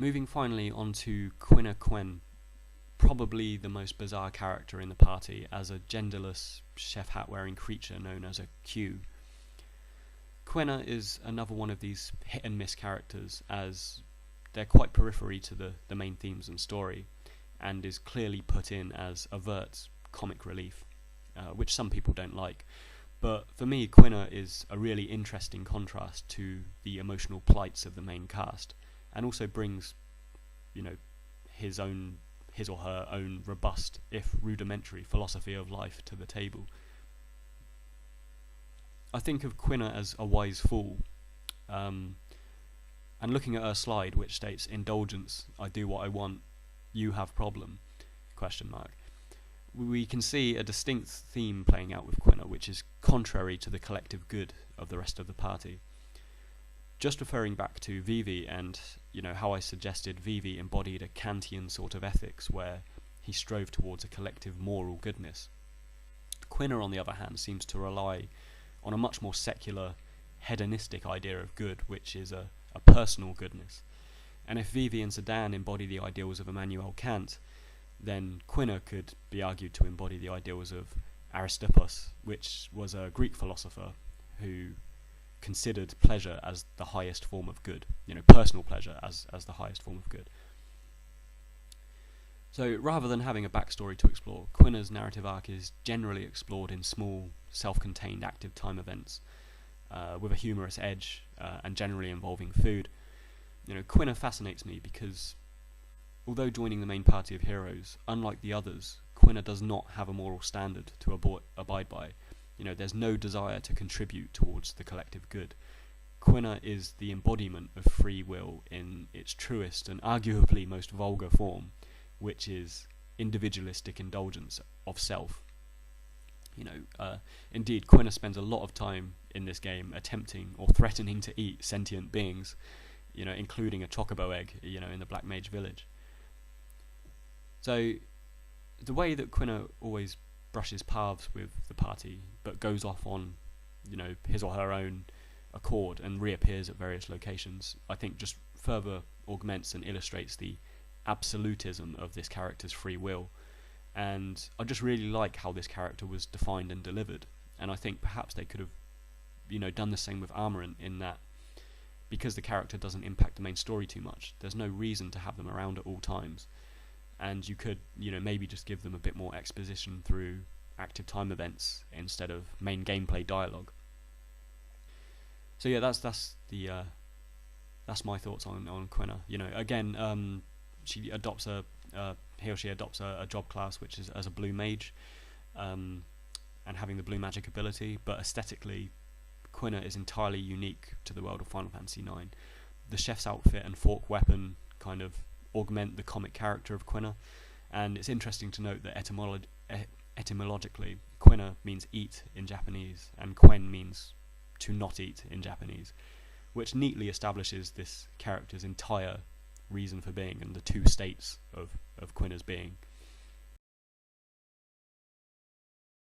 Moving finally on to Quen, probably the most bizarre character in the party as a genderless chef hat wearing creature known as a Q. Quina is another one of these hit and miss characters, as they're quite periphery to the main themes and story, and is clearly put in as overt comic relief, which some people don't like. But for me, Quina is a really interesting contrast to the emotional plights of the main cast, and also brings, his or her own robust, if rudimentary, philosophy of life to the table. I think of Quina as a wise fool, and looking at her slide, which states "Indulgence, I do what I want, you have problem?" We can see a distinct theme playing out with Quina, which is contrary to the collective good of the rest of the party. Just referring back to Vivi and how I suggested Vivi embodied a Kantian sort of ethics where he strove towards a collective moral goodness. Quina, on the other hand, seems to rely on a much more secular, hedonistic idea of good, which is a personal goodness. And if Vivi and Sedan embody the ideals of Immanuel Kant, then Quina could be argued to embody the ideals of Aristippus, which was a Greek philosopher who considered pleasure as the highest form of good, personal pleasure as the highest form of good. So rather than having a backstory to explore, Quina's narrative arc is generally explored in small, self-contained active time events, with a humorous edge, and generally involving food. Quina fascinates me because, although joining the main party of heroes, unlike the others, Quina does not have a moral standard to abide by. There's no desire to contribute towards the collective good. Quina is the embodiment of free will in its truest and arguably most vulgar form, which is individualistic indulgence of self. Indeed, Quina spends a lot of time in this game attempting or threatening to eat sentient beings, including a chocobo egg, in the Black Mage village. So, the way that Quina always brushes paths with the party, but goes off on, his or her own accord and reappears at various locations, I think just further augments and illustrates the absolutism of this character's free will. And I just really like how this character was defined and delivered, and I think perhaps they could have, done the same with Armorant, in that because the character doesn't impact the main story too much, there's no reason to have them around at all times, and you could, maybe just give them a bit more exposition through active time events instead of main gameplay dialogue. So yeah, that's my thoughts on Quina. Again, he or she adopts a job class which is as a blue mage, and having the blue magic ability, but aesthetically, Quina is entirely unique to the world of Final Fantasy IX. The chef's outfit and fork weapon kind of augment the comic character of Quina, and it's interesting to note that etymologically, Quina means eat in Japanese, and Quen means to not eat in Japanese, which neatly establishes this character's entire reason for being and the two states of Quina's being.